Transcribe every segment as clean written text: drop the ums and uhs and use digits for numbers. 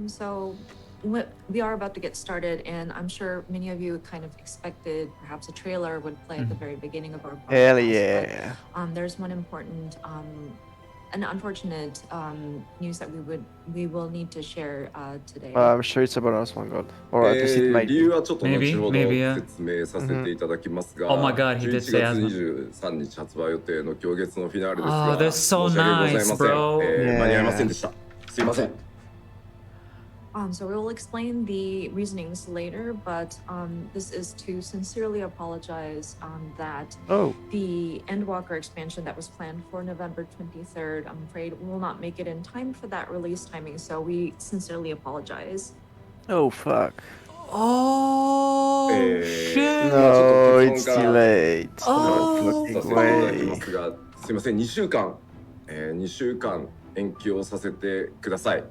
So we are about to get started, and I'm sure many of you kind of expected perhaps a trailer would play at the very beginning of our podcast. Hell yeah. But, there's one important an unfortunate news that we will need to share today. I'm sure it's about us, one god. Or at least it might be. Maybe, yeah. Oh my god, he did say asthma. Oh, that's so nice, bro. So we will explain the reasonings later, but this is to sincerely apologize that the Endwalker expansion that was planned for November 23rd, I'm afraid will not make it in time for that release timing, so we sincerely apologize. Oh, fuck. Oh, shit. No, it's too late. Oh, no fucking way. すいません、2週間延期をさせてください。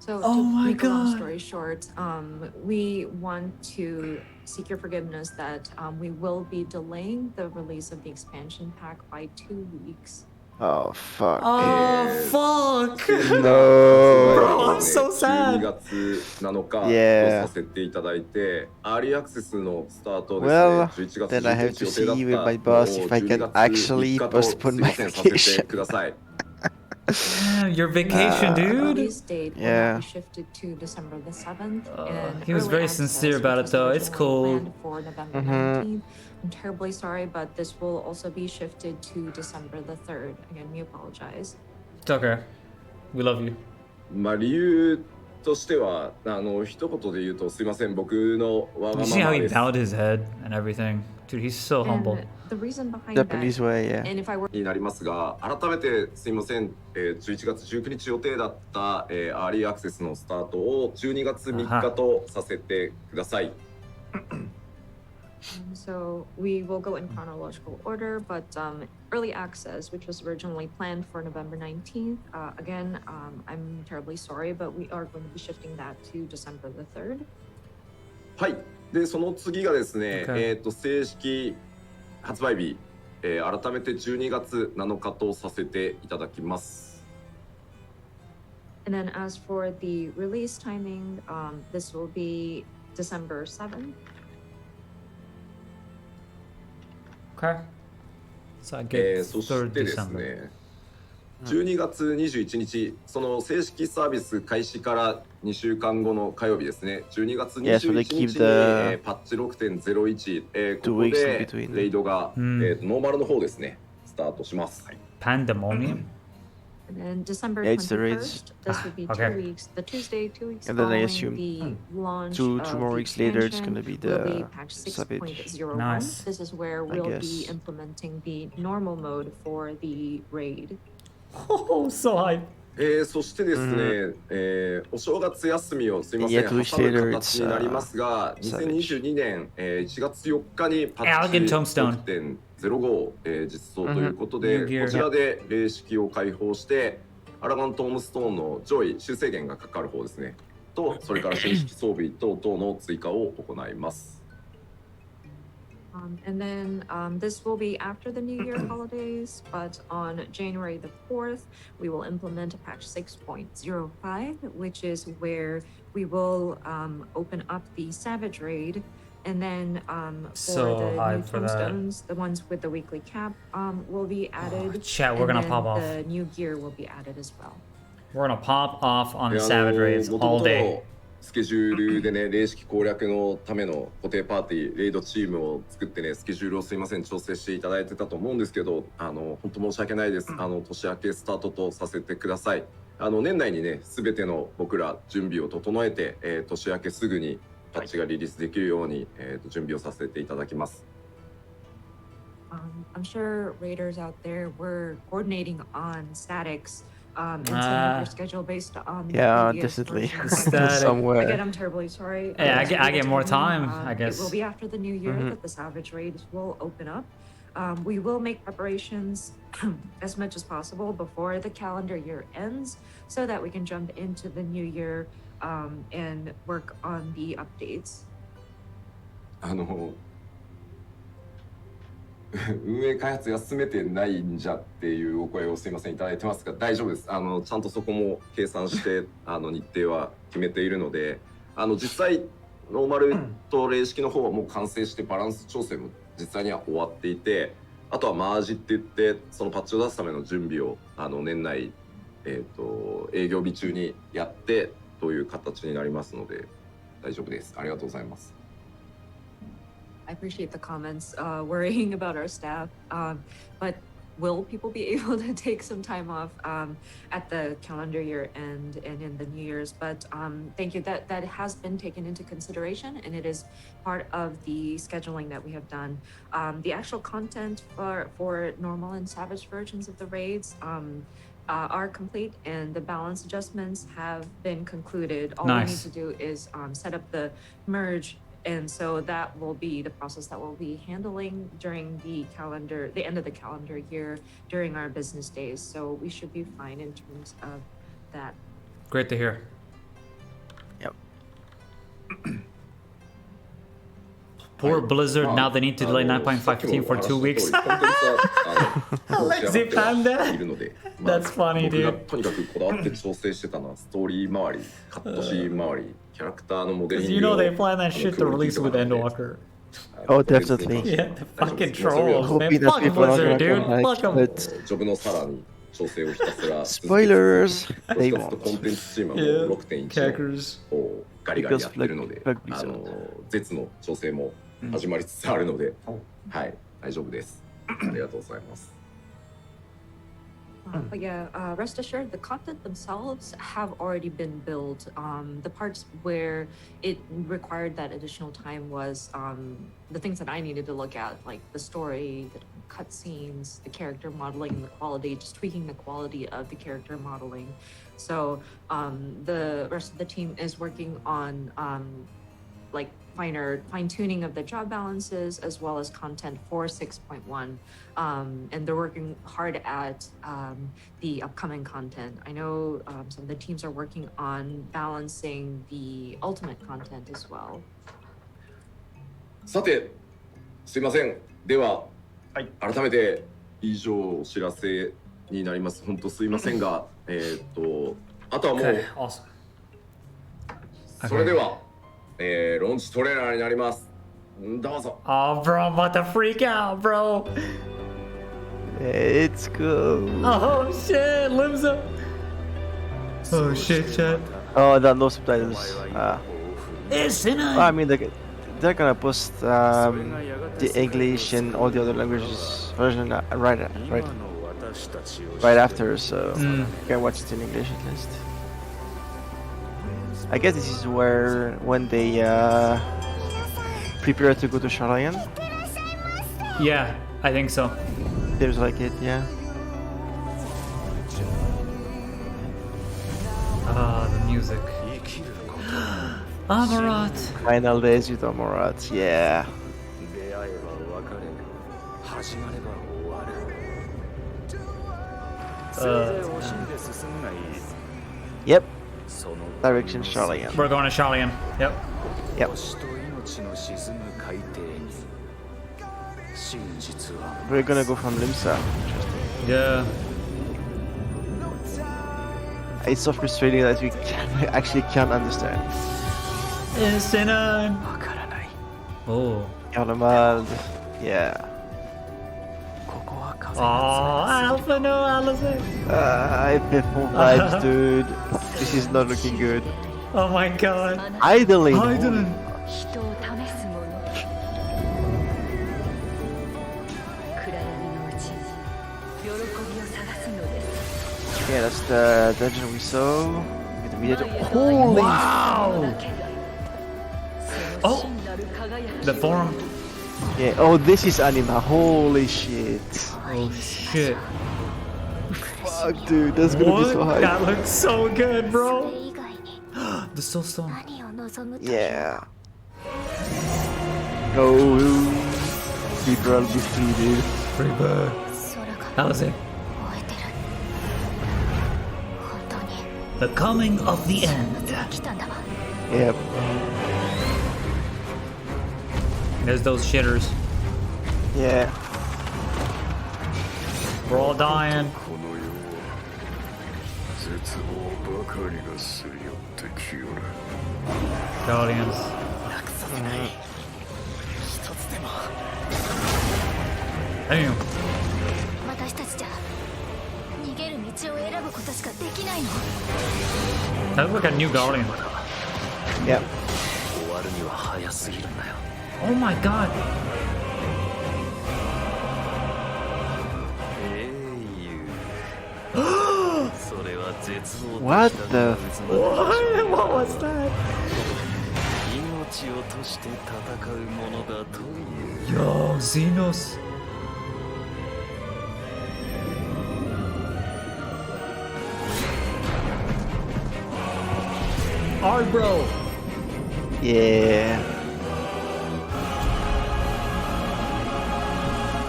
So to make a long story short, we want to seek your forgiveness that we will be delaying the release of the expansion pack by 2 weeks. Oh, fuck. Oh, fuck. No. Bro, I'm so sad. 12月7日 Yeah. とさせていただいて、アーリーアクセスのスタートをですね、 Well, 11月 then I have 11 to 日予定だ see with っ my た boss のを if I 12 can 月 actually 3日と postpone すい my ませんさせて vacation. ください。 Damn, your vacation, dude. Release date will now be shifted to December the 7th. And He was very sincere about it, though. It's cool. Planned for November 19th. I'm terribly sorry, but this will also be shifted to December the 3rd. Again, we apologize. It's okay. We love you. まあ理由としては一言で言うとすいません僕のわが You ま see how ま he です。 bowed his head and everything? Dude, he's so humble. And the reason behind Japanese that, way, yeah. and if I were になりますが、改めてすいません、11月19日予定だった、アーリーアクセスのスタートを12月3日とさせてください。So we will go in chronological order, but early access, which was originally planned for November 19th, again, I'm terribly sorry, but we are going to be shifting that to December the 3rd. はい。でその次がですね、正式発売日、改めて12月7日とさせていただきます。And then as for the release timing, this will be December 7th. Okay. So I get そ 3rd してです December. ね、12月21日、その正式サービス開始から2週間後の火曜日ですね、12月21日に、パッチ 6.01、ここでレイドが、ノーマルの方ですね、スタートします。Pandemonium? And then December Yeah, it's the 21st, this would be 2 Okay. weeks. The Tuesday, 2 weeks And then I following assume the launch two of more the weeks later, it's expansion gonna be will be the patch savage. 6.01. Nice. This is where we'll be implementing the normal mode for the raid. Oh, so hype. そしてですね、お正月休みをすみません、挟む形になりますが、2022年、1月4日にパッチ 6.05、実装ということで、こちらで霊式を開放して、アラガントームストーンの上位修正源がかかる方ですね、と、それから正式装備等々の追加を行います。And then this will be after the New Year holidays, but on January the 4th, we will implement patch 6.05, which is where we will open up the Savage Raid. And then So for the new hyped for that. tombstones, the ones with the weekly cap will be added. Chat, we're gonna and pop off. The new gear will be added as well. We're gonna pop off on the Savage Raids all day. スケジュールでね、霊式攻略のための固定パーティー、レイドチームを作ってね、スケジュールをすいません、調整していただいてたと思うんですけど、本当申し訳ないです。年明けスタートとさせてください。年内にね、すべての僕ら準備を整えて、年明けすぐにパッチがリリースできるように、準備をさせていただきます。I'm sure raiders out there were coordinating on statics. And setting up your schedule based on definitely somewhere. Again, I'm terribly sorry. Hey, I get more time, I guess. It will be after the new year that the Savage Raids will open up. We will make preparations as much as possible before the calendar year ends so that we can jump into the new year and work on the updates. 運営開発休めてないんじゃっていうお声をすいませんいただいてますが、大丈夫です。ちゃんとそこも計算して日程は決めているので、実際ノーマルと零式の方はもう完成してバランス調整も実際には終わっていて、あとはマージって言ってそのパッチを出すための準備を年内、営業日中にやってという形になりますので大丈夫です。ありがとうございます。I appreciate the comments worrying about our staff, but will people be able to take some time off at the calendar year end and in the New Year's? But thank you. That has been taken into consideration, and it is part of the scheduling that we have done. The actual content for normal and savage versions of the raids are complete, and the balance adjustments have been concluded. All we need to do is set up the merge. And so that will be the process that we'll be handling during the end of the calendar year during our business days. So we should be fine in terms of that. Great to hear. Yep. Poor Blizzard, now they need to delay 9.15 for 2 weeks. Lazy Panda. That's funny, dude. 僕がとにかくこだわって調整してたのはストーリー周り、カットシーン周り、キャラクターのモデリング。 You know they plan that shit to release with Endwalker. Oh, definitely. Yeah, the fucking trolls, man. Hoping that Fuck people are Blizzard, gonna dude. come back, Fuck them. but ジョブのさらに調整をひたすら spoilers, コ they ン won't. テンツチームはも Yeah, う 6.1 Cackers. をガリガリやってるので、 Because like- 絶の調整も始まりつつあるので、はい、大丈夫です。ありがとうございます。But yeah, rest assured, the content themselves have already been built. The parts where it required that additional time was the things that I needed to look at, like the story, the cutscenes, the character modeling, the quality, just tweaking the quality of the character modeling. So the rest of the team is working on like fine-tuning of the job balances as well as content for 6.1, and they're working hard at the upcoming content. I know some of the teams are working on balancing the ultimate content as well. さて、すいません。では、改めて以上お知らせになります。本当すいませんが、あとはもう、 Okay, awesome. それでは、ロンチトレーナーになります。どうぞ。Oh, bro, I'm about to freak out, bro. It's good. Oh, shit, Limza. Oh, shit, chat. Oh, that no subtitles. I mean, they're gonna post the English and all the other languages version right after, so you can watch it in English at least. I guess this is when they prepare to go to Shiryu. Yeah, I think so. Seems like it, yeah. Ah, the music. Amarat. Final days with Amarat, yeah. Yep. Direction Shiryu. We're going to Shalian. Yep. Yep. We're gonna go from Limsa. Yeah. It's so frustrating that we actually can't understand. Sinan. Oh. Yarmad, yeah. Oh, Alpha, no, Allison. I pitiful vibes, dude. This is not looking good. Oh my god. Idling. Idling. Yeah, that's the dungeon we saw. Holy! Wow! Oh! The forum. Yeah, oh, this is anima. Holy shit. Oh shit. Fuck, dude, that's gonna be so high. That looks so good, bro. The soulstone. Yeah. Oh, people will be free, dude. Pretty bad. Allison. The coming of the end. Yep. There's those shitters. Yeah. We're all dying. Guardians. Damn. That looks like a new Guardian. Yep. Oh my god. What the? What was that? Yo, Xenos. Alright, bro. Yeah.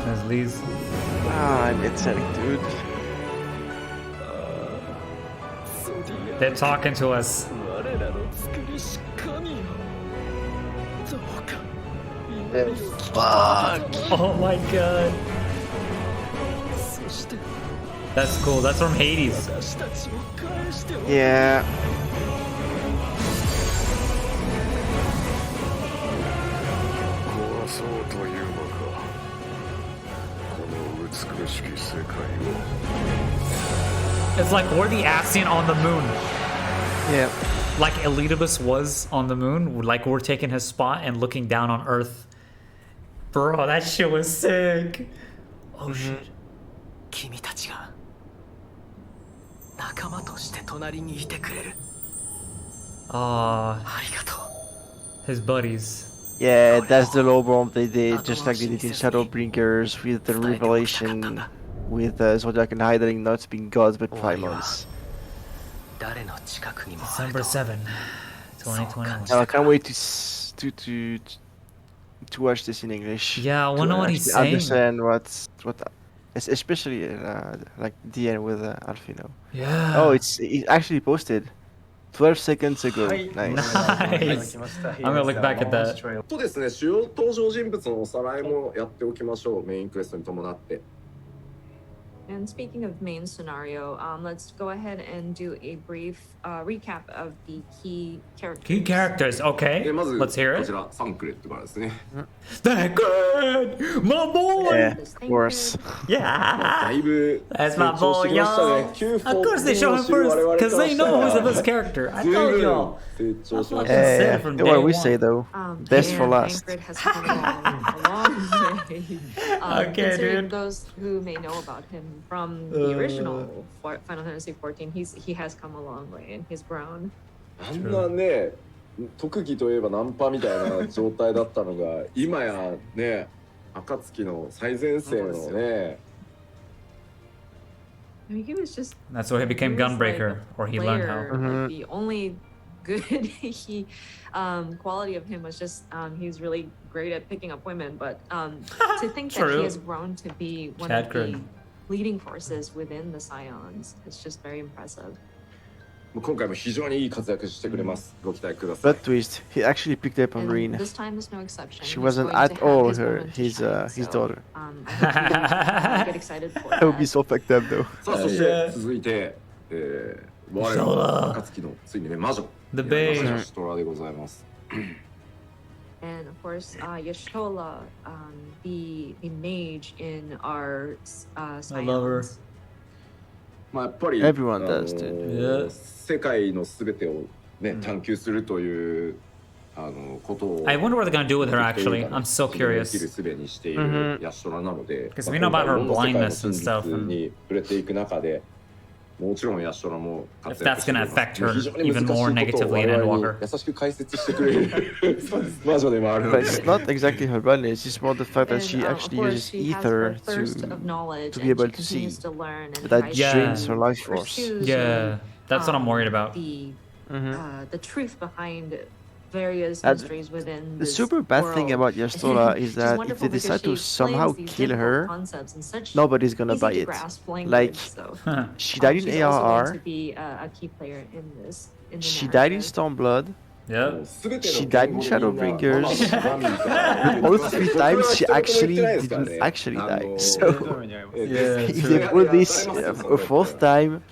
There's Lee's. Ah, I'm excited, dude. They're talking to us. Fuck. Oh my god. That's cool. That's from Hades. Yeah. It's like we're the Ascian on the moon. Yeah. Like Elidibus was on the moon. Like we're taking his spot and looking down on Earth. Bro, that shit was sick. Oh shit. His buddies. Yeah, that's the low bomb they did, just like they did in Shadowbringers with the revelation with Zodiac and Hydering not being gods but primals. December 7, 2021. And I can't wait to watch this in English. Yeah, I wonder what he's actually saying. understand what especially like the end with Alfino. Yeah. Oh, it's actually posted 12 seconds ago. Nice. Nice. I'm gonna look back at that. とですね、主要登場人物のおさらいもやっておきましょう。メインクエストに伴って。 And speaking of main scenario, let's go ahead and do a brief recap of the key characters. Key characters, okay. でまず Let's hear こ it. ちらサンクレットからですね。 That good! My boy! Yeah, of course. だ Yeah! いぶ That's 成 my 長して boy, きましたね。 y'all. 9 Of course they show him first, because they know who's the best character. I 十 told 分 y'all. 成長しました。 Yeah, from what day we one. say though. Best for And last. Tancred has come a long way. Okay, Considering dude. those who may know about him from the original Final Fantasy XIV, he has come a long way and he's grown. あんなね、特技といえばナンパみたいな状態だったのが、今やね、暁の最前線のね。 I mean, he was just. That's why he became he was Gunbreaker, like or he learned how. player. Like, the only good quality of him was just he's really great at picking up women. But to think that True. he has grown to be one Chad of Curry. the leading forces within the Scions, it's just very impressive. 今回も非常にいい活躍してくれます。ご期待ください。 Plot twist, he actually picked up on And Reen. this time is no exception. She He's wasn't going at to have all his her, moment to his shine, his so, daughter. I hope you get excited for That would be that. so fucked up though. さあそして続いて、我らの暁のついにね魔女 The Babe. シトラでございます。 And of course, Yashola, the mage in our I love her. Scions. まあやっぱり Everyone does, dude. Yeah. 世界のすべてをね探求するということを I wonder what they're gonna do with her actually. I'm so 自分の curious. 生きる術にしているヤシトラなので、 Because we know about her 今回いろんな blindness and 世界の stuff. 真実に触れていく中で、もちろんヤシトラも If 活 that's 躍してくれ gonna ます affect her 非常に難しい even ことを more negatively 我 in 々に Endwalker. 優しく解説してくれる魔女でもあるの But で。 it's not exactly her blindness, it's more the fact that And, she of actually course, uses she has her ether thirst of knowledge to be and able she to see. continues to learn and That tries Yeah. drains to her life force. pursue Yeah, that's what I'm worried about. The truth behind various And mysteries within The this super bad thing world. about Yastola is She's that if wonderful they decide because to she somehow explains these kill difficult her, concepts in such nobody's gonna easy buy to it. grasp language, Like, so. she died in She's also going ARR, to be a key player in this. In the she died in narrative. Stormblood, Yep. She died in Shadowbringers. But all 3 times she actually didn't actually die. So if they put this a 4th time,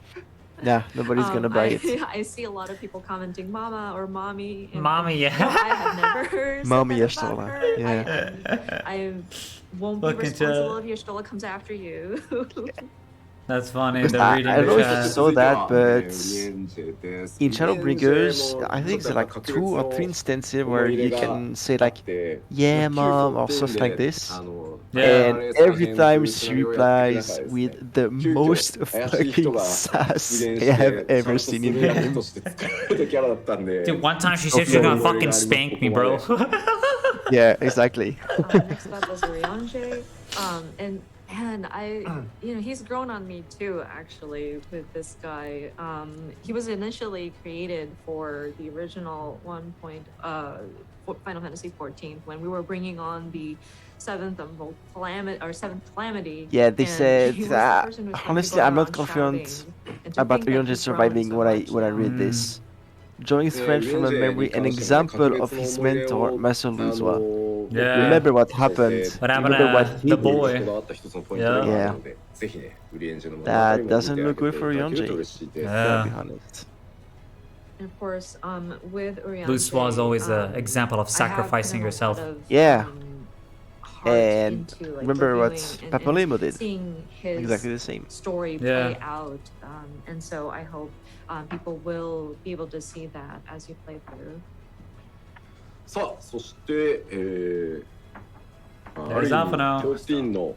nah, nobody's gonna buy it. I see a lot of people commenting "mama" or "mommy." Mommy, yeah. No, I have never Mommy said that about Yashtola, her. yeah. I won't be Fucking responsible chat. if Yashtola comes after you. That's funny. Because They're reading I don't know the if you chat. saw that, but in Shadowbringers, I think there's like 2 or 3 instances where you can say like, yeah, mom, or stuff like this. Yeah. And every time she replies with the most fucking sass I have ever seen in game. Dude, one time she said she's gonna fucking spank me, bro. Yeah, exactly. Next up is Ryanje. And he's grown on me too, actually, with this guy. He was initially created for the original Final Fantasy XIV when we were bringing on the seventh calamity. Yeah, they and said he was the person who was trying to honestly, go I'm not around confident shouting. And to about think that Ryanje he's grown surviving so when I much read now. this. Drawing thread from a memory, an example of his mentor, Master Luzwa. Yeah. Remember what happened. What happened Remember what to he the did. boy? Yeah. That doesn't look good for Ryanje, to be Yeah. honest. And of course, with Urianger, Luzwa is always an example of I have sacrificing put in a lot yourself. of, Yeah. heart And into, like, remember what reviewing and Papalemo did. seeing his Exactly the same. story Yeah. play out, and so I hope people will be able to see that as you play through. さあ、そして、ある意 There's 味 Alpha now. 14の、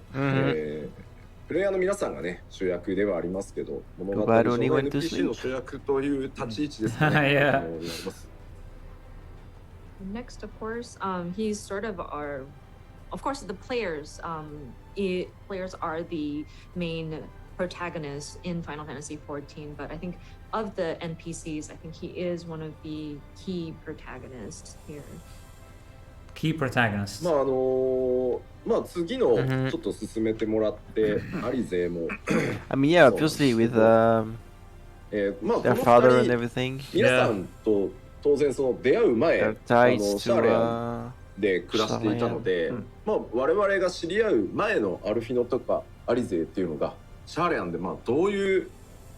プレイヤーの皆さんがね、主役ではありますけど、物語上の Nobody went to NPC の sleep. 主役という立ち位置ですかね。 Yeah. なります。 Next, of course, he's sort of of course, the players. Players are the main protagonists in Final Fantasy XIV, but I think of the NPCs, I think he is one of the key protagonists here. Key protagonist. まあまあ次のちょっと進めてもらって、アリ勢も I mean, yeah, obviously with まあこ their の father 二 and 人 everything, 皆さんと当然その出会う前 their ties シャーレアン to で暮らしていたので、まあ我々が知り合う前のアルフィノとかアリ勢っていうのがシャーレアンでまあどういう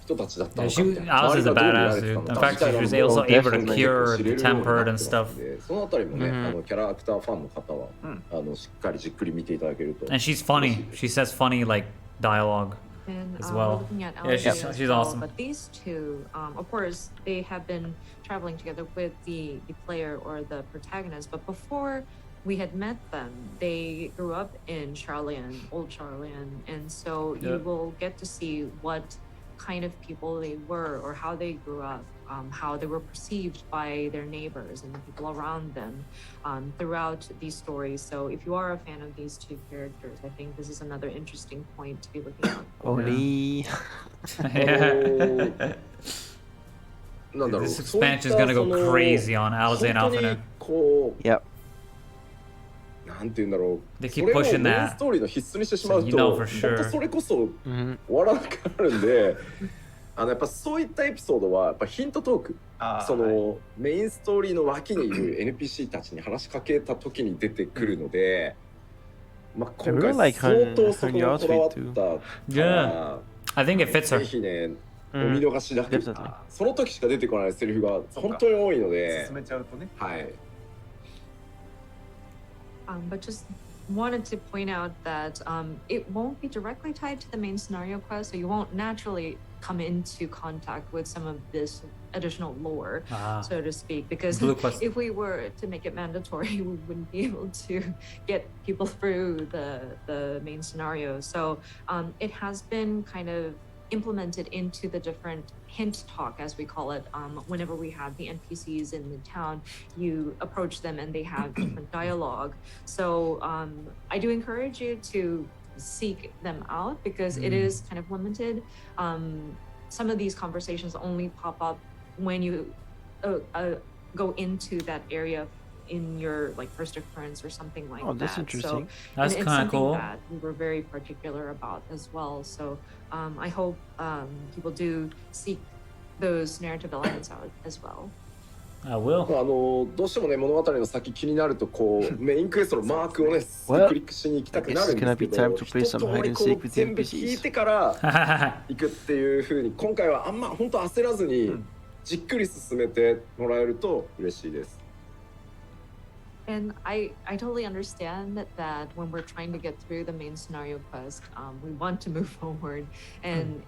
人たちだったのかみたいな。 Alice is a badass, dude. In fact, she was also able to cure 知れ the るようにな tempered ってま and す stuff. のでそのあたりもね、キャラクターファンの方は、しっかりじっくり見ていただけると。 And she's funny. She says funny like dialogue. And As well. looking at Yeah, she's- Alninio as she's well, awesome. But these two, of course, they have been traveling together with the player or the protagonist. But before we had met them, they grew up in Charlian, old Charlian, and so you will get to see what kind of people they were or how they grew up, how they were perceived by their neighbors and the people around them throughout these stories. So if you are a fan of these two characters, I think this is another interesting point to be looking at. Oli. Yeah. なんだろう This expansion is gonna go crazy on Alice and 本当に Alpha. こう Yep. なんていうんだろう They そ keep れを pushing メイン that. ストーリーの必須にしてしまう So と you know 本 for sure. 当それこそ終わらなくなるんでやっぱそういったエピソードはやっぱヒントトークそのメインストーリーの脇にいる NPC たちに話しかけた時に出てくるので、まあ、今回相当そこにこだわったから、 Yeah. I think it fits ぜ her. ひねお見逃しなく Definitely. その時しか出てこないセリフが本当に多いので進めちゃうとね。はい But just wanted to point out that it won't be directly tied to the main scenario quest, so you won't naturally come into contact with some of this additional lore, so to speak, because Blue quest. if we were to make it mandatory, we wouldn't be able to get people through the main scenario. So it has been kind of implemented into the different hint talk, as we call it. Whenever we have the NPCs in the town, you approach them and they have different dialogue. So I do encourage you to seek them out because it is kind of limited. Some of these conversations only pop up when you go into that area in your like first occurrence or something like that. Oh, that's interesting. So, That's and it's kind of something cool. that we were very particular about as well. So I hope people do seek those narrative elements out as well. I will. どうしてもね物語の先気になるとこうメインクエストのマークをねクリックしに行きたくなるんですけど、一通りこう全部聞いてから行くっていう風に今回はあんま本当焦らずにじっくり進めてもらえると嬉しいです。And I totally understand that when we're trying to get through the main scenario quest, we want to move forward, and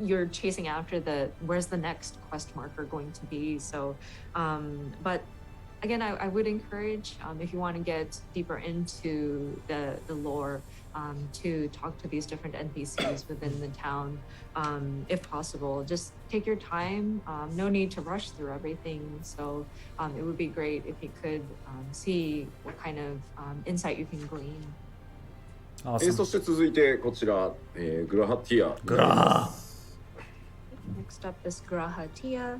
you're chasing after where's the next quest marker going to be. So, but again, I would encourage if you want to get deeper into the lore, to talk to these different NPCs within the town, if possible. Just take your time. No need to rush through everything. So it would be great if you could see what kind of insight you can glean. Awesome. そして続いてこちら、グラハティア。Next up is Grahatia.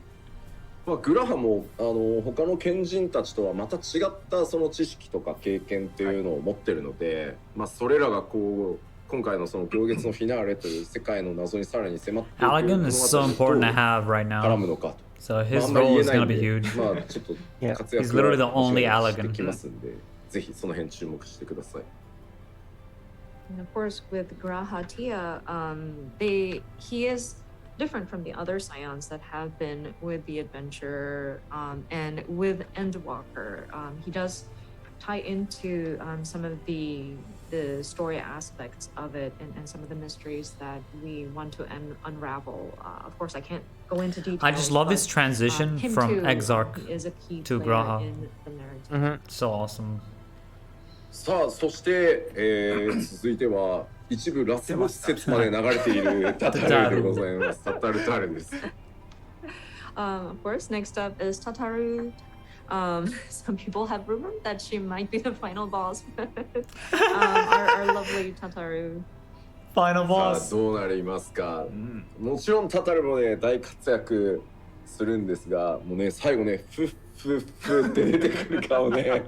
グラハも他の賢人たちとはまた違ったその知識とか経験っていうのを持ってるので、それらがこう今回のその行月のフィナーレという世界の謎にさらに迫っていく Allegan is so important to have right 絡 now. むのかと。So his role is going to be ち huge. ょっと活 He's 躍 literally the が only して Allegan. きますんで、ぜひその辺注目してください。And of course, with Grahatia, he is different from the other scions that have been with the adventure, and with Endwalker. He does tie into some of the story aspects of it and some of the mysteries that we want to unravel. Of course, I can't go into details. I just love this but, transition him from too, Exarch is a key to player Graha. in the narrative. So awesome. さあそして、続いては一部ラスボス説まで流れているタタルでございます。タタルタルです。Of course, next up is Tataru. Some people have rumored that she might be the final boss. Our lovely Tataru. Final さあ boss. どうなりますか。もちろんタタルもね大活躍するんですが、もうね最後ねフッフッフって出てくる顔ね。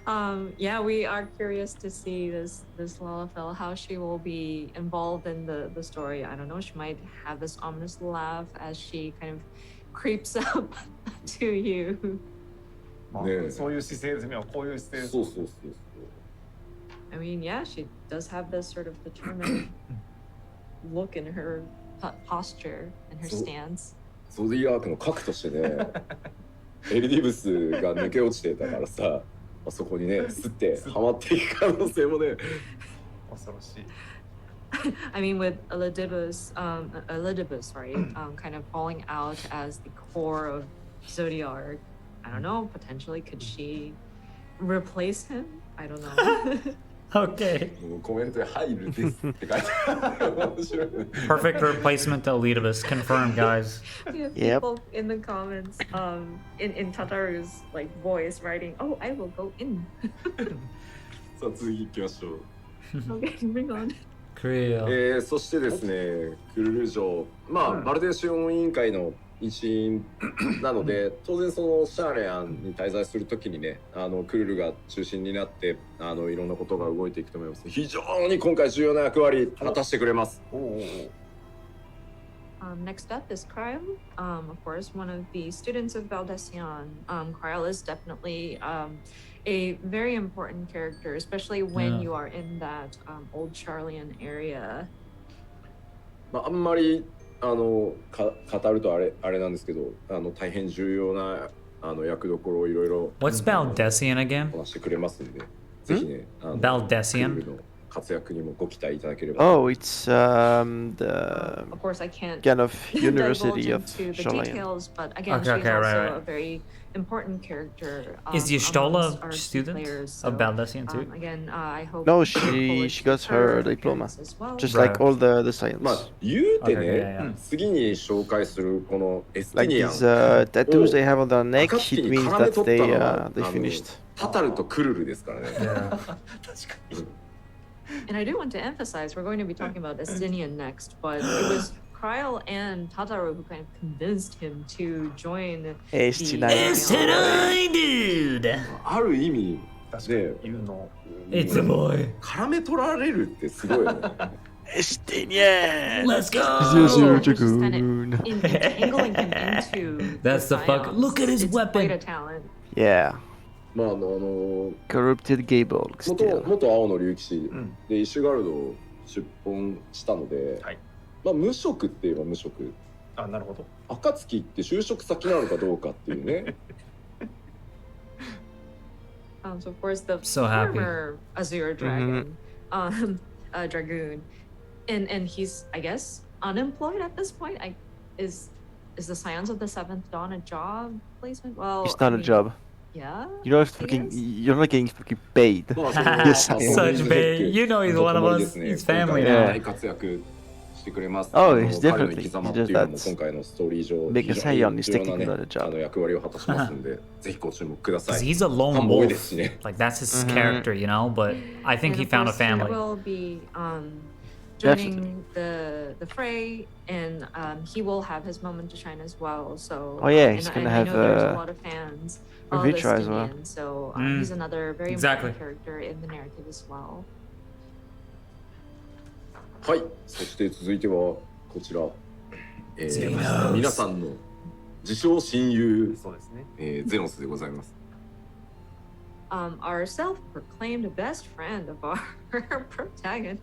Yeah, we are curious to see this Lalafell, how she will be involved in the story. I don't know, she might have this ominous laugh as she kind of creeps up to you. そういう姿勢ですね。こういう姿勢。そうそうそう。 I mean, yeah, she does have this sort of determined look in her posture and her stance. ゾディアークの核としてね、エリディブスが抜け落ちてたからさ、あそこにね、すってはまっていく可能性もね、恐ろしい。I mean, with Elidibus, kind of falling out as the core of Zodiac, I don't know, potentially could she replace him? I don't know. Okay. コメントで入るですって書いてある。面白い。 Perfect replacement to Elidibus. Confirmed, guys. We have people in the comments, in Tataru's like voice writing, "Oh, I will go in." さあ次行きましょう。Okay, bring on. Korea. そしてですね、クルル城、バルデシオン委員会の一員なので、当然そのシャーレアンに滞在するときにね、クルルが中心になっていろんなことが動いていくと思います。非常に今回重要な役割果たしてくれます。Next up is Cryle. Of course, one of the students of Valdecian. Cryle is definitely a very important character, especially when you are in that old Charlian area. あんまり語るとあれなんですけど、大変重要な役どころをいろいろ What's Valdecian again? 話してくれますんで、ぜひね、Valdecian? クルルの活躍にもご期待いただければ。 Oh, it's Of course, I can't kind of divulge University of into the Charlian. details, but again, Okay, she's okay, also right. a very important character. Is amongst Y'shtola our a student players, of so, Valdecian too? Again, I hope. No, look she forward to got her appearance diploma, as well. just Right. like all the science. 言うて Okay, ね、 yeah. 次に紹介するこのエステ Like ニアン these tattoos they have on their neck, 暁 it に means 絡め that 取ったのは they finished. タタルとクルルですからね。 And I do want to emphasize, we're going to be talking about Estinian next, but it was Cryle and Tataru who kind of convinced him to join ST9. ST9, dude! ある意味確かに言うの。 It's a boy. 絡め取られるってすごいよね。 Estinian! Let's go! Zero Just kind of Dragoon. entangling him to That's the fuck. Scions. Look at his It's weapon. quite a talent. Yeah. まあCorrupted Gable 元 still. 青の竜騎士でイシュガルドを出奔したので、はいまあ無職って言えば無職。あ、なるほど。暁って就職先なのかどうかっていうね。So of course the So happy. former Azure Dragon, Dragoon, and he's I guess unemployed at this point. Is the Scions of the Seventh Dawn a job placement? Well, It's not a job. Yeah. You're not getting fucking paid. まあその Yes. まあ Such babe. You know he's one of us. He's family 今 now. 回大活躍してくれます。 Oh, he's 彼の definitely. 生き様っていうのも今回のストーリー上 Because 非常に Sion is 重要 technically な not a ね job. 役割を果たしますんで、ぜひご注目くださ Because い。 he's a ファ lone ンも多いですし wolf. ね。 Like that's his character, you know. But I think And he of found a course, he family. will be Definitely. joining the fray, and he will have his moment to shine as well. So Oh, yeah, he's and gonna I have, know there's a lot of fans of Rivia as well. Estinian, so Mm. he's another very Exactly. important character in the narrative as well. はい。そして続いてはこちら、Zenos 皆さんの自称親友、そうですね。ゼノスでございます。Our self-proclaimed best friend of our protagonists,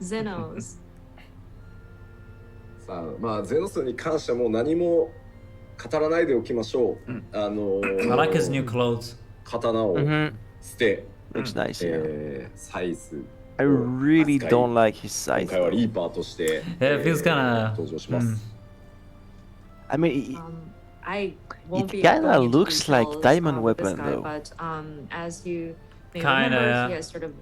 Zenos. さあ、まあゼノスに関してはもう何も語らないでおきましょう。I like his new clothes. 刀を Mhm. 捨て、 Looks nice. Yeah. サイズ。 I really don't like his 今 size. 回は though. リーパーとして、 Yeah, it feels kinda. 登場します。 Mm. I mean, I won't It be kinda going into looks like details diamond of this weapon, guy, though. But as you may Kinda, remember, yeah. he has sort of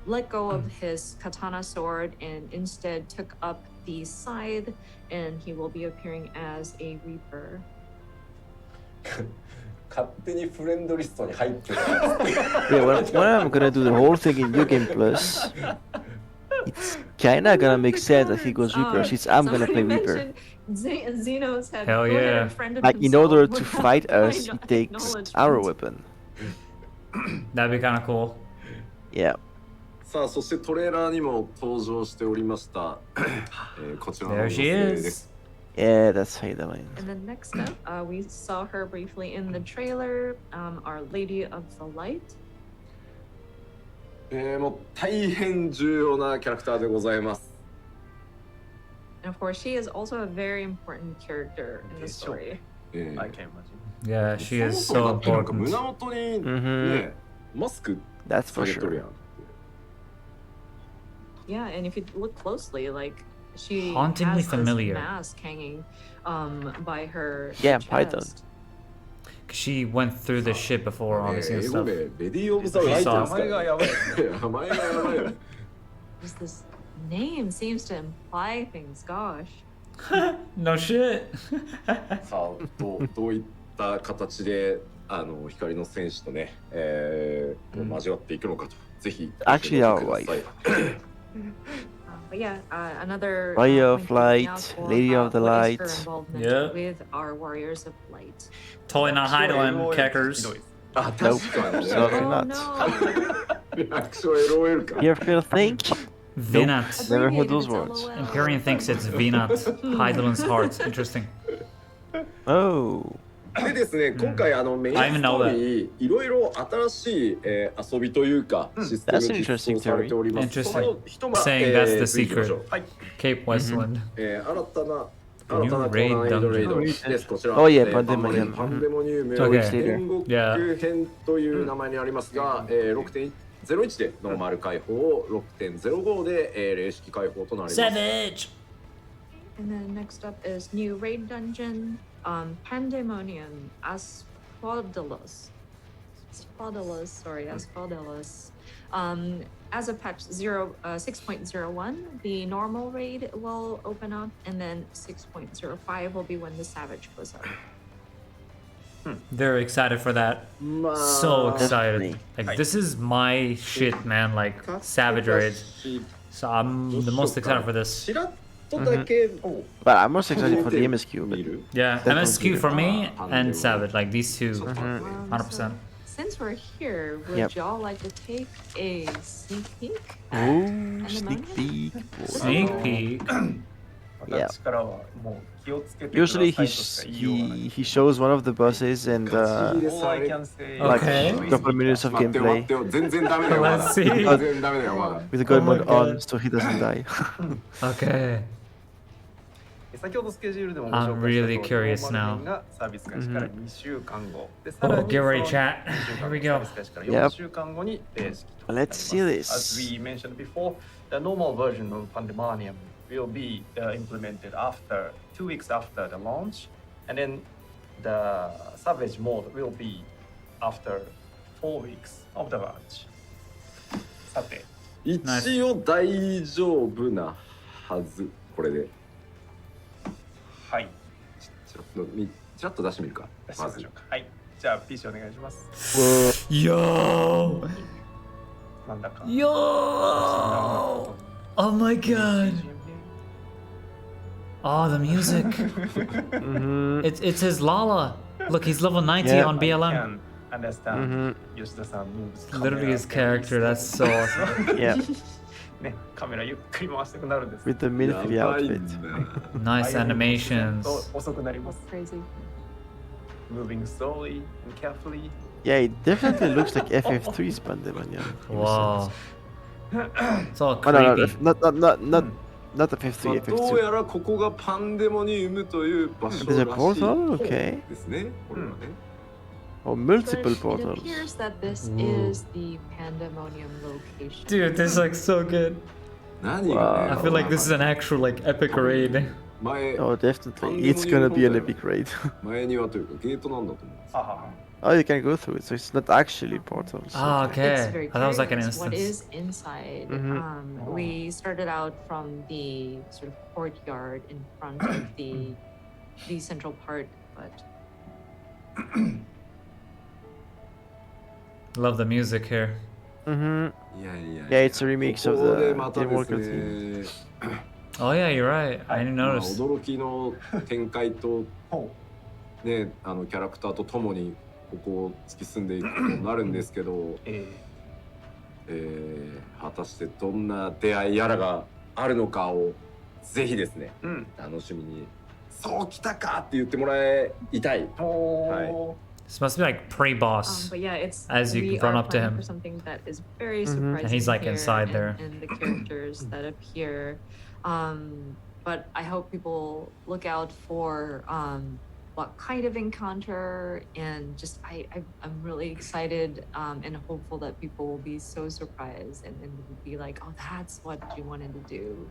let go of his katana sword and instead took up the scythe, and he will be appearing as a reaper. 勝手にフレンドリストに入ってる。 yeah, when I'm gonna do the whole thing in New Game Plus, it's kinda gonna make sense that he goes Reaper since I'm gonna play somebody Reaper. mentioned Xenos had Hell go ahead yeah. and friended Like, in himself order to without fight us, he my takes acknowledgement. our weapon. That'd be kind of cool. Yeah. さあ、そしてトレーラーにも登場しておりました。こちらの女 There she 性で is. す。 Yeah, that's Heidelin. And then next up, we saw her briefly in the trailer, Our Lady of the Light. もう大変重要なキャラクターでございます。 And of course, she is also a very important character in the story. I can imagine. Yeah, she is そも so そもだってなんか important. 胸元に Mhm. ね、マスク That's 下 for げとる sure. やん。 Yeah, and if you look closely, like she Hauntingly has familiar. this mask hanging by her Yeah, chest. Python. She went through this shit before, obviously, and 英語 stuff. 名レディー・オブ・ザ・ She ライト saw. ですから。名前がやばい。名前がやばいよ。 Just this name seems to imply things. Gosh. No shit. さあ、どういった形で光の戦士とね、交わっていくのかと、ぜひ Actually, ご注目ください。 But yeah, another Ray point of to point Light, out for Lady of the what is her Light. involvement Yeah. with our Warriors of Light. Totally not Heidelin, ひ Keckers. どいです。あ、 Nope. 確かにね。 Sorry. Oh not. no! リアクション LOL か。 You ever think? Vinat. Never heard those Abbreviated, words. it's LOL. Empyrean thinks it's Vinat. Heidelin's heart. Interesting. Oh. でですね、今回メインス I even ト know ーリーいろいろ新しい、遊びというか、システム That's an 実 interesting 装されております。 theory. その一晩 Saying that's the 続いてみましょう secret. Cape Westland. 新たなコー New ナー raid エンドレイド dungeon. です。こちら、 Oh yeah, パンデモニウム Okay. 天国 Yeah. 編という名前にありますが、6.01 でノーマル開放、6.05 で、霊式開放となります。 Savage! And then next up is new raid dungeon, Pandemonium Asphodelos. Asphodelos. As of patch 6.01, the normal raid will open up, and then 6.05 will be when the Savage goes up. Very excited for that. まあ So excited. Definitely. Like, this is my shit, man. Like, Savage raid. So I'm the most excited for this. ちらっとだけ、 But I'm most excited for the MSQ. 見 But る Yeah, MSQ for me and Savage. Like, these two. So 100%. since we're here, would Yep. y'all like to take a sneak peek? oh, sneak peek. Sneak peek. Yeah. 私からはもう気をつけてくださ Usually いとしか言いようがない he shows one of the bosses and All I can say like Okay. a couple minutes of 待ってよ待っ gameplay てよ全然ダメだよまだ Let's see. 全然ダメだよまだ with the god Oh my mode God. on so he doesn't die. Okay. 先ほどスケジュールでもご I'm 紹介した really 通り curious ノーマ now. ル編がサービス開始から2週間後でさ Oh, らに get ready, その chat. 2 Here we 週間 go. 後サービス開始から Yep. 4週間後に正式となります Let's see this. As we mentioned before, the normal version of Pandemonium will be implemented after 2 weeks after the launch, and then the Savage mode will be after 4 weeks of the launch. さて、一応大丈夫なはずこれではい。ちらっと出してみるか出しましょうか。はい。じゃあ PC お願いします。 Yo! なんだか。 Yo! Oh my god. Oh, the music. It's his Lala. Look, he's level 90 Yeah. on I BLM. can understand. Yoshida-san moves. Literally his character. That's so awesome. Yeah, ね、カメラゆっくり回したくなるんです。 with the や military ばい outfit. んだ Nice animations. 遅くなります。 Crazy. Moving slowly and carefully. Yeah, it definitely looks like FF3's Pandemonium. Wow. It's all Oh no, no, creepy. not FF3, どう FF2. やらここがパンデモニウムという場所 There's a らしい portal? Okay. ですねこれはね Or But multiple it portals. appears that this Ooh. is the Pandemonium location. Dude, this looks so good. 何がね I feel like this is an actual like epic raid. 前 Oh, definitely. It's gonna be an epic raid. 前庭というかゲートなんだと思うあは Oh, you can go through it, so it's not actually portals. Ah, It's okay. very I thought it was like an curious what instance. is inside. Mhm. We started out from the sort of courtyard in front of the central part, but Love the music here. Mm-hmm. いやいや Yeah, it's a remix of ここで the またです Endwalker theme. ね Oh yeah, you're right. I didn't まあ notice. 驚きの展開とほねキャラクターとともにここを突き進んでいくことになるんですけど、果たしてどんな出会いやらがあるのかをぜひですね、楽しみにそうきたかって言ってもらいたい。はい。 This must be like pre-boss. but yeah, it's As you we run are up to planning him. for something that is very Mhm. surprising. And he's, like, here inside there. and the characters that appear. But I hope people look out for what kind of encounter, and just I'm really excited and hopeful that people will be so surprised and will be like, oh, that's what you wanted to do.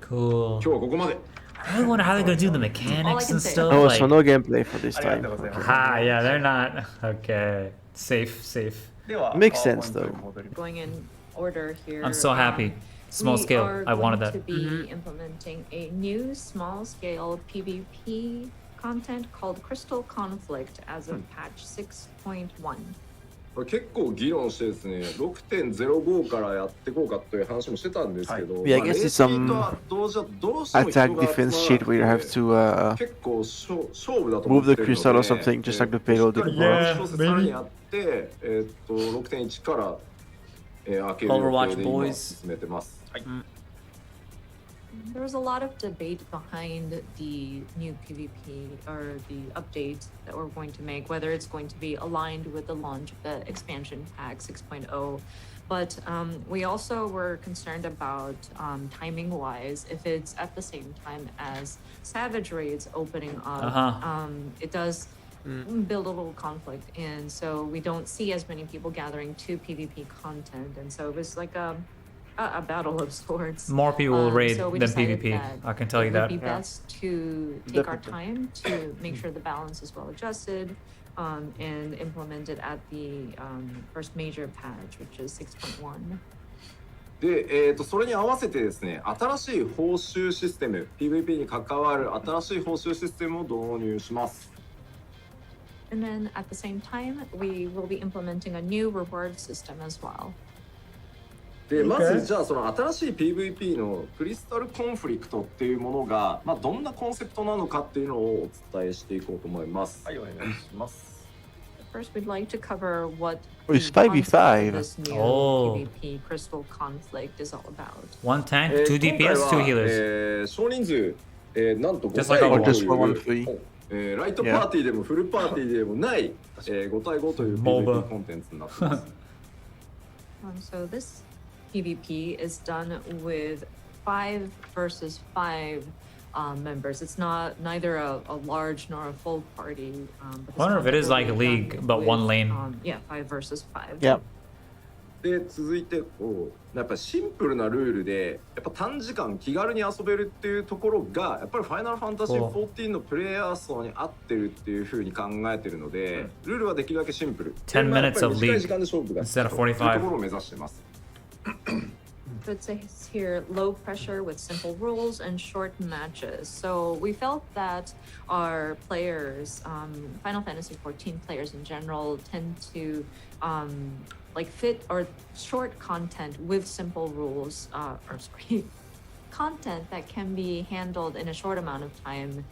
Cool. 今日はここまで。 I really wonder how they're gonna do the mechanics and say. stuff. Oh, like... so no gameplay for this ありが time. とうございます Ah, yeah, they're not. Okay. Safe, safe. では Makes sense, though. Going in order here. I'm so happy. Small we scale. are I wanted going that. to be implementing a new small-scale PvP content called Crystal Conflict as of patch 6.1. これ結構議論してですね、6.05 からやっていこうかという話もしてたんですけど、 Yeah, I guess it's some どうしても人 Attack が defense 集ま shit ら where you なく have て to 結構勝負だと思 move って the るので crystal or something, just like the payload did. しっかり Yeah, 一つさらにやって、6.1 から開ける予 Overwatch 定で今 boys 進めてます。 There was a lot of debate behind the new PvP or the update that we're going to make, whether it's going to be aligned with the launch of the expansion pack 6.0. But we also were concerned about timing-wise, if it's at the same time as Savage Raids opening up, it does build a little conflict, and so we don't see as many people gathering to PvP content, and so it was like a battle of sorts. More people will raid so we than decided PvP. that I can tell you it that. would be best to take our time to make sure the balance is well adjusted and implement it at the first major patch, which is 6.1. で、それに合わせてですね、新しい報酬システム、PVP に関わる新しい報酬システムを導入します。 And then at the same time, we will be implementing a new reward system as well. で、まずじゃあその新しい PVP のクリスタルコンフリクトっていうものが、どんなコンセプトなのかっていうのをお伝えしていこうと思います。はい、お願いします。first we'd like to cover what it's the concept 5v5. of this new Oh. PvP crystal conflict is all about. One tank, 2 DPS, 2 healers. 少人数、なんと5 Just 対 like 5 Overwatch. という Just one free. ライトパーティーでもフルパーティーでもない、5対5という MOBA. PvP コンテンツになってます。So this PvP is done with 5 versus 5 members. It's not neither a large nor a full party. I wonder if it is like a league, but one lane. Yeah, 5 versus 5. Yeah. で続いてこうやっぱシンプルなルールでやっぱ短時間気軽に遊べるっていうところがやっぱりファイナルファンタジー14のプレイヤー層に合ってるっていう風に考えてるので、ルールはできるだけシンプル。 10 minutes of 短い時間で勝負が instead of そういうところ 45. を目指してます。 So it says here low pressure with simple rules and short matches. So we felt that our players, Final Fantasy XIV players in general, tend to like fit or short content with simple rules, content that can be handled in a short amount of time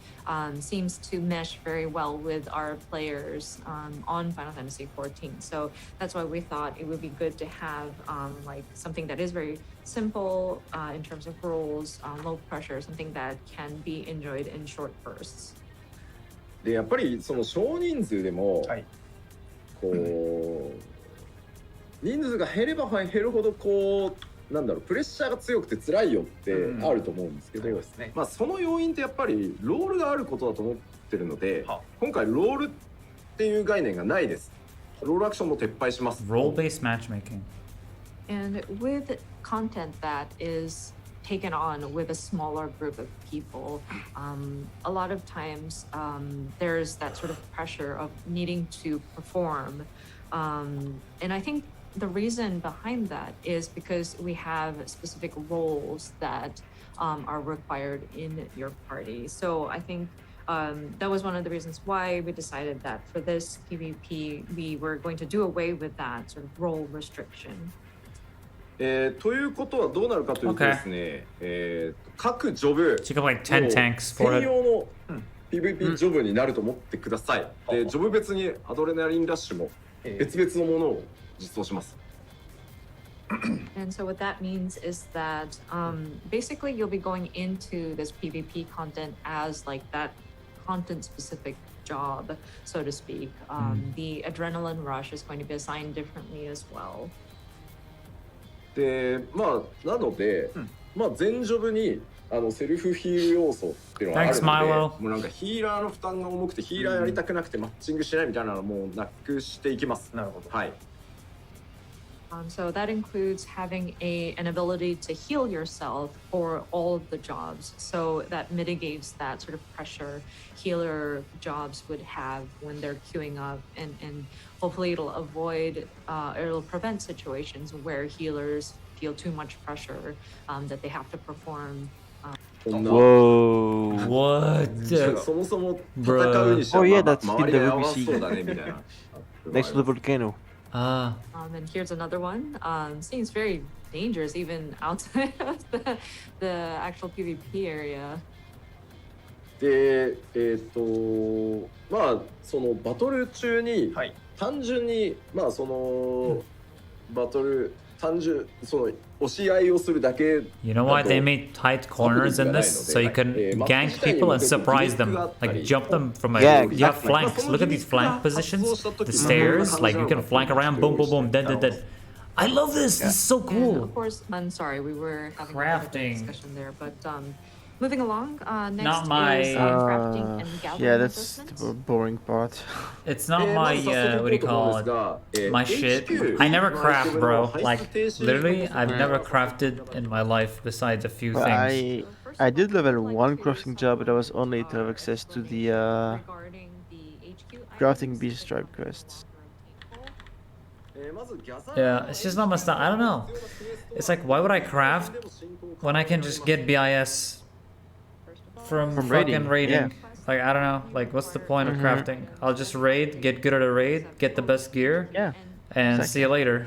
seems to mesh very well with our players on Final Fantasy XIV. So that's why we thought it would be good to have like something that is very simple in terms of rules, low pressure, something that can be enjoyed in short bursts. でやっぱりその少人数でも、はいこう人数が減れば減るほどこうなんだろうプレッシャーが強くて辛いよってあると思うんですけど、そうですね。まあその要因ってやっぱりロールがあることだと思ってるので、は今回ロールっていう概念がないです。ロールアクションも撤廃します。 Role-based matchmaking. And with content that is taken on with a smaller group of people, a lot of times there's that sort of pressure of needing to perform. And I think the reason behind that is because we have specific roles that are required in your party. So I think that was one of the reasons why we decided that for this PvP, we were going to do away with that sort of role restriction. ということはどうなるかというとですね、各ジョブ So you got like 10 tanks 専 for it. 用の PvP ジョブになると思ってください。でジョブ別にアドレナリンラッシュも別々のものを実装します。 And so what that means is that basically you'll be going into this PvP content as like that content specific job, so to speak. The adrenaline rush is going to be assigned differently as well. でまあなので、まあ全ジョブにセルフヒール要素っていうのがあるので、 Thanks, Milo. もうなんかヒーラーの負担が重くてヒーラーやりたくなくてマッチングしないみたいなのをもうなくしていきます。なるほど。はい。So that includes having an ability to heal yourself for all of the jobs. So that mitigates that sort of pressure healer jobs would have when they're queuing up, and hopefully it'll avoid, it'll prevent situations where healers feel too much pressure that they have to perform. こんな Whoa. What? そもそも戦うにしては Oh, yeah, that's 周り in the がやば WBC. そうだねみたいな。 Next to the volcano. Ah, And here's another one. Seems very dangerous even outside of the actual PvP area. でまあそのバトル中にはい。単純にまあそのバトル単純その押し合いをするだけ you know why they made tight corners in this? So you can gank people and surprise them. Like jump them from a... Yeah, You have exactly. flanks. Look at these flank positions. The stairs. Like you can flank around. Boom, boom, boom. Dead, dead, dead. I love this. This is so And cool. of course, I'm sorry, we were having a bit of a Crafting. discussion there, but moving along, next Not my- is crafting and gathering Yeah, that's assessments. the boring part. It's not my, what do you call it? My shit. I never craft, bro. Like, literally, I've never crafted in my life besides a few But things. I did level 1 crafting job, but I was only to have access to the Regarding the HQ crafting items, beast stripe quests. Yeah, it's just not my style. I don't know. It's like, why would I craft when I can just get BIS from From fucking raiding, raiding? yeah. Like, I don't know. Like, what's the point of crafting? I'll just raid, get good at a raid, get the best gear, Yeah. and Exactly. see you later.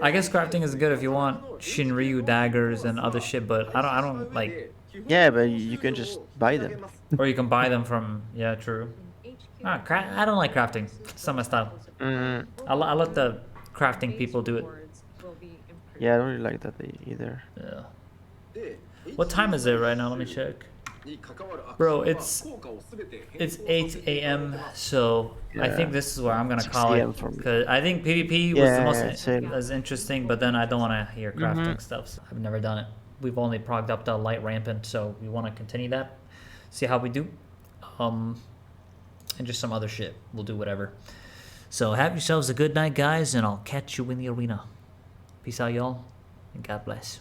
I guess crafting is good if you want Shinryu daggers and other shit, but I don't like, Yeah, but you can just buy them. or you can buy them from, yeah, true. I don't like crafting. It's not my style. I let the crafting people do it. Yeah, I don't really like that either. Yeah. What time is it right now? Let me check. Bro, it's 8 a.m. So I think this is where I'm gonna call it, because I think PvP was the most as interesting, but then I don't want to hear crafting stuff. So I've never done it. We've only progged up the light rampant, so we want to continue that. See how we do. And just some other shit. We'll do whatever. So have yourselves a good night, guys, and I'll catch you in the arena. Peace out, y'all, and God bless.